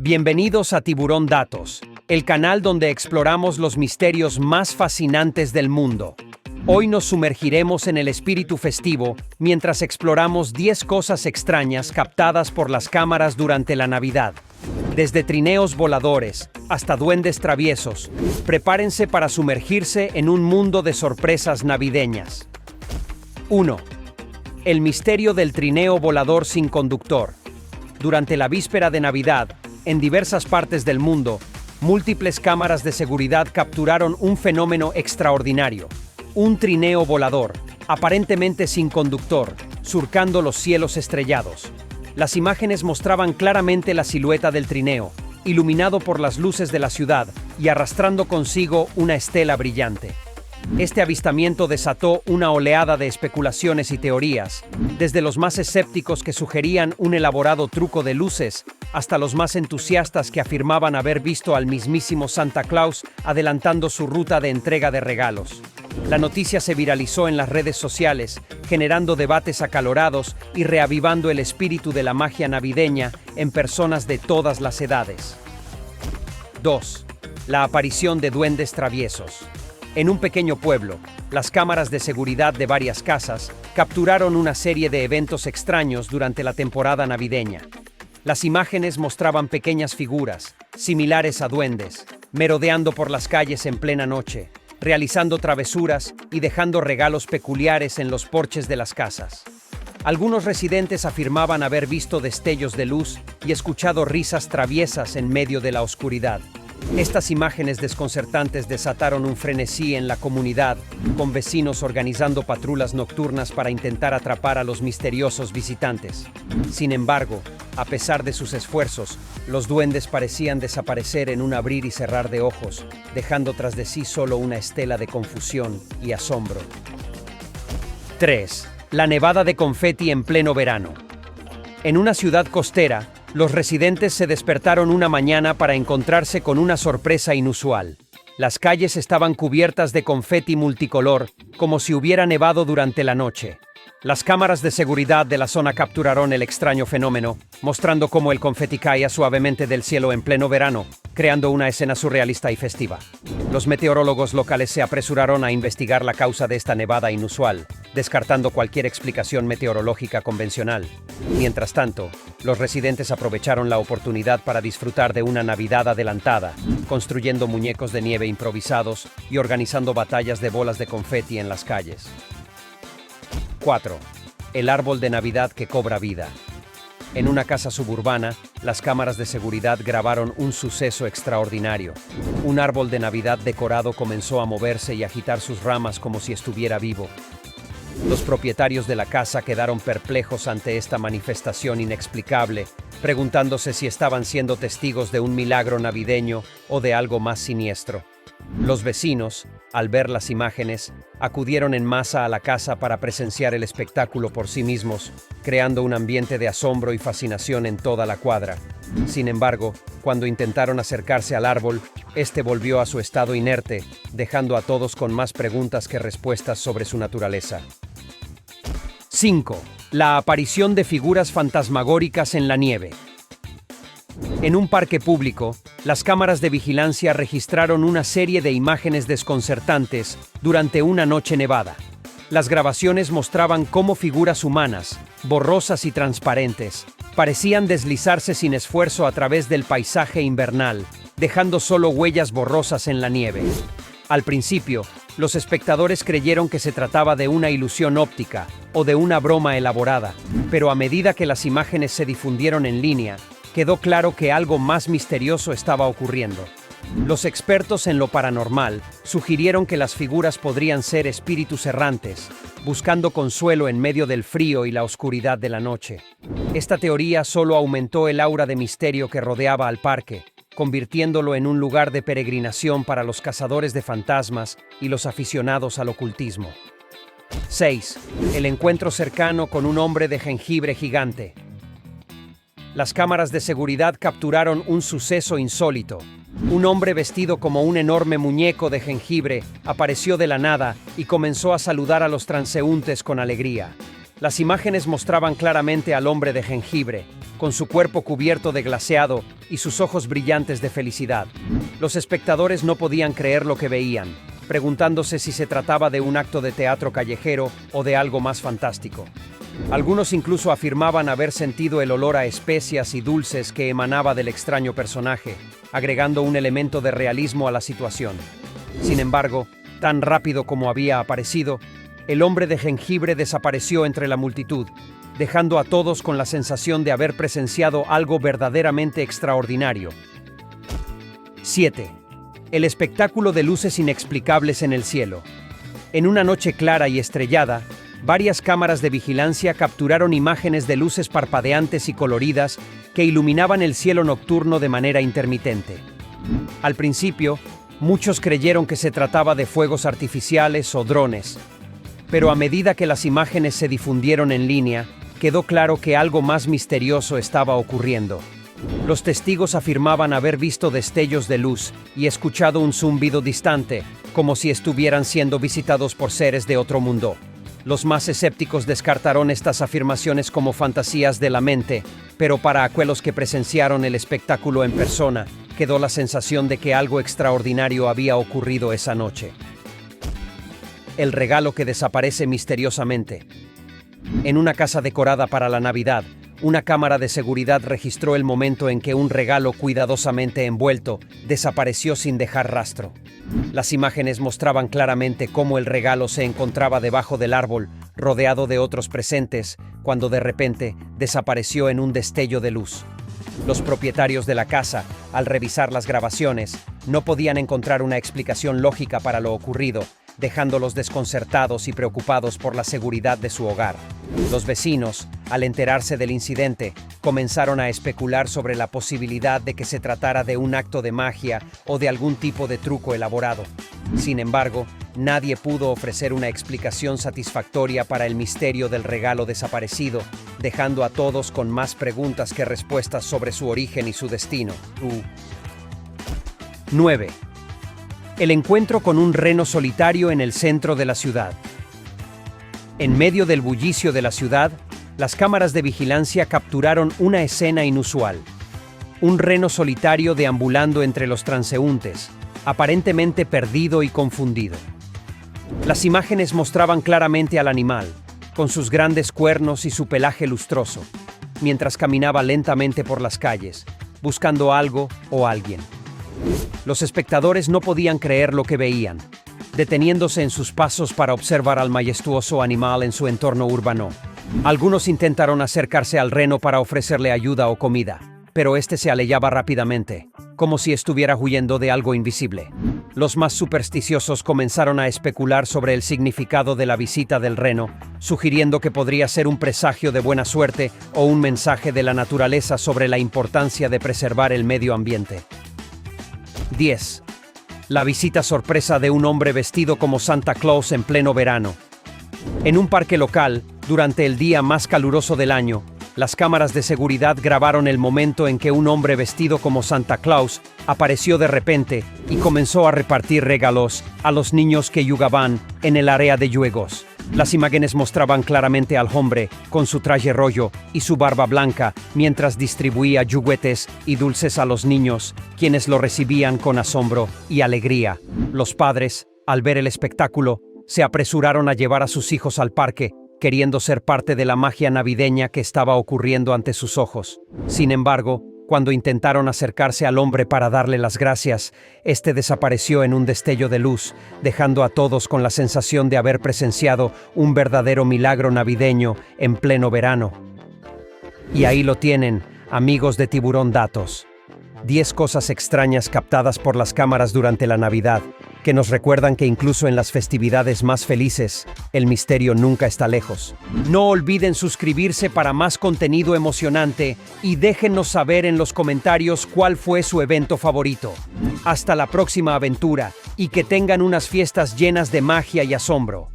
Bienvenidos a Tiburón Datos, el canal donde exploramos los misterios más fascinantes del mundo. Hoy nos sumergiremos en el espíritu festivo mientras exploramos 10 cosas extrañas captadas por las cámaras durante la Navidad. Desde trineos voladores hasta duendes traviesos, prepárense para sumergirse en un mundo de sorpresas navideñas. 1. El misterio del trineo volador sin conductor. Durante la víspera de Navidad, en diversas partes del mundo, múltiples cámaras de seguridad capturaron un fenómeno extraordinario. Un trineo volador, aparentemente sin conductor, surcando los cielos estrellados. Las imágenes mostraban claramente la silueta del trineo, iluminado por las luces de la ciudad y arrastrando consigo una estela brillante. Este avistamiento desató una oleada de especulaciones y teorías, desde los más escépticos que sugerían un elaborado truco de luces, hasta los más entusiastas que afirmaban haber visto al mismísimo Santa Claus adelantando su ruta de entrega de regalos. La noticia se viralizó en las redes sociales, generando debates acalorados y reavivando el espíritu de la magia navideña en personas de todas las edades. 2. La aparición de duendes traviesos. En un pequeño pueblo, las cámaras de seguridad de varias casas capturaron una serie de eventos extraños durante la temporada navideña. Las imágenes mostraban pequeñas figuras, similares a duendes, merodeando por las calles en plena noche, realizando travesuras y dejando regalos peculiares en los porches de las casas. Algunos residentes afirmaban haber visto destellos de luz y escuchado risas traviesas en medio de la oscuridad. Estas imágenes desconcertantes desataron un frenesí en la comunidad, con vecinos organizando patrullas nocturnas para intentar atrapar a los misteriosos visitantes. Sin embargo, a pesar de sus esfuerzos, los duendes parecían desaparecer en un abrir y cerrar de ojos, dejando tras de sí solo una estela de confusión y asombro. 3. La nevada de confeti en pleno verano. En una ciudad costera, los residentes se despertaron una mañana para encontrarse con una sorpresa inusual. Las calles estaban cubiertas de confeti multicolor, como si hubiera nevado durante la noche. Las cámaras de seguridad de la zona capturaron el extraño fenómeno, mostrando cómo el confeti caía suavemente del cielo en pleno verano, creando una escena surrealista y festiva. Los meteorólogos locales se apresuraron a investigar la causa de esta nevada inusual, descartando cualquier explicación meteorológica convencional. Mientras tanto, los residentes aprovecharon la oportunidad para disfrutar de una Navidad adelantada, construyendo muñecos de nieve improvisados y organizando batallas de bolas de confeti en las calles. 4. El árbol de Navidad que cobra vida. En una casa suburbana, las cámaras de seguridad grabaron un suceso extraordinario. Un árbol de Navidad decorado comenzó a moverse y agitar sus ramas como si estuviera vivo. Los propietarios de la casa quedaron perplejos ante esta manifestación inexplicable, preguntándose si estaban siendo testigos de un milagro navideño o de algo más siniestro. Los vecinos, al ver las imágenes, acudieron en masa a la casa para presenciar el espectáculo por sí mismos, creando un ambiente de asombro y fascinación en toda la cuadra. Sin embargo, cuando intentaron acercarse al árbol, este volvió a su estado inerte, dejando a todos con más preguntas que respuestas sobre su naturaleza. 5. La aparición de figuras fantasmagóricas en la nieve. En un parque público, las cámaras de vigilancia registraron una serie de imágenes desconcertantes durante una noche nevada. Las grabaciones mostraban cómo figuras humanas, borrosas y transparentes, parecían deslizarse sin esfuerzo a través del paisaje invernal, dejando solo huellas borrosas en la nieve. Al principio, los espectadores creyeron que se trataba de una ilusión óptica o de una broma elaborada, pero a medida que las imágenes se difundieron en línea, quedó claro que algo más misterioso estaba ocurriendo. Los expertos en lo paranormal sugirieron que las figuras podrían ser espíritus errantes, buscando consuelo en medio del frío y la oscuridad de la noche. Esta teoría solo aumentó el aura de misterio que rodeaba al parque, convirtiéndolo en un lugar de peregrinación para los cazadores de fantasmas y los aficionados al ocultismo. 6. El encuentro cercano con un hombre de jengibre gigante. Las cámaras de seguridad capturaron un suceso insólito. Un hombre vestido como un enorme muñeco de jengibre apareció de la nada y comenzó a saludar a los transeúntes con alegría. Las imágenes mostraban claramente al hombre de jengibre, con su cuerpo cubierto de glaseado y sus ojos brillantes de felicidad. Los espectadores no podían creer lo que veían, preguntándose si se trataba de un acto de teatro callejero o de algo más fantástico. Algunos incluso afirmaban haber sentido el olor a especias y dulces que emanaba del extraño personaje, agregando un elemento de realismo a la situación. Sin embargo, tan rápido como había aparecido, el hombre de jengibre desapareció entre la multitud, dejando a todos con la sensación de haber presenciado algo verdaderamente extraordinario. 7. El espectáculo de luces inexplicables en el cielo. En una noche clara y estrellada, varias cámaras de vigilancia capturaron imágenes de luces parpadeantes y coloridas que iluminaban el cielo nocturno de manera intermitente. Al principio, muchos creyeron que se trataba de fuegos artificiales o drones, pero a medida que las imágenes se difundieron en línea, quedó claro que algo más misterioso estaba ocurriendo. Los testigos afirmaban haber visto destellos de luz y escuchado un zumbido distante, como si estuvieran siendo visitados por seres de otro mundo. Los más escépticos descartaron estas afirmaciones como fantasías de la mente, pero para aquellos que presenciaron el espectáculo en persona, quedó la sensación de que algo extraordinario había ocurrido esa noche. El regalo que desaparece misteriosamente. En una casa decorada para la Navidad, una cámara de seguridad registró el momento en que un regalo cuidadosamente envuelto desapareció sin dejar rastro. Las imágenes mostraban claramente cómo el regalo se encontraba debajo del árbol, rodeado de otros presentes, cuando de repente desapareció en un destello de luz. Los propietarios de la casa, al revisar las grabaciones, no podían encontrar una explicación lógica para lo ocurrido, dejándolos desconcertados y preocupados por la seguridad de su hogar. Los vecinos, al enterarse del incidente, comenzaron a especular sobre la posibilidad de que se tratara de un acto de magia o de algún tipo de truco elaborado. Sin embargo, nadie pudo ofrecer una explicación satisfactoria para el misterio del regalo desaparecido, dejando a todos con más preguntas que respuestas sobre su origen y su destino. 9. El encuentro con un reno solitario en el centro de la ciudad. En medio del bullicio de la ciudad, las cámaras de vigilancia capturaron una escena inusual. Un reno solitario deambulando entre los transeúntes, aparentemente perdido y confundido. Las imágenes mostraban claramente al animal, con sus grandes cuernos y su pelaje lustroso, mientras caminaba lentamente por las calles, buscando algo o alguien. Los espectadores no podían creer lo que veían, deteniéndose en sus pasos para observar al majestuoso animal en su entorno urbano. Algunos intentaron acercarse al reno para ofrecerle ayuda o comida, pero este se alejaba rápidamente, como si estuviera huyendo de algo invisible. Los más supersticiosos comenzaron a especular sobre el significado de la visita del reno, sugiriendo que podría ser un presagio de buena suerte o un mensaje de la naturaleza sobre la importancia de preservar el medio ambiente. 10. La visita sorpresa de un hombre vestido como Santa Claus en pleno verano. En un parque local, durante el día más caluroso del año, las cámaras de seguridad grabaron el momento en que un hombre vestido como Santa Claus apareció de repente y comenzó a repartir regalos a los niños que jugaban en el área de juegos. Las imágenes mostraban claramente al hombre con su traje rojo y su barba blanca mientras distribuía juguetes y dulces a los niños, quienes lo recibían con asombro y alegría. Los padres, al ver el espectáculo, se apresuraron a llevar a sus hijos al parque, queriendo ser parte de la magia navideña que estaba ocurriendo ante sus ojos. Sin embargo, cuando intentaron acercarse al hombre para darle las gracias, este desapareció en un destello de luz, dejando a todos con la sensación de haber presenciado un verdadero milagro navideño en pleno verano. Y ahí lo tienen, amigos de Tiburón Datos. 10 cosas extrañas captadas por las cámaras durante la Navidad, que nos recuerdan que incluso en las festividades más felices, el misterio nunca está lejos. No olviden suscribirse para más contenido emocionante y déjennos saber en los comentarios cuál fue su evento favorito. Hasta la próxima aventura y que tengan unas fiestas llenas de magia y asombro.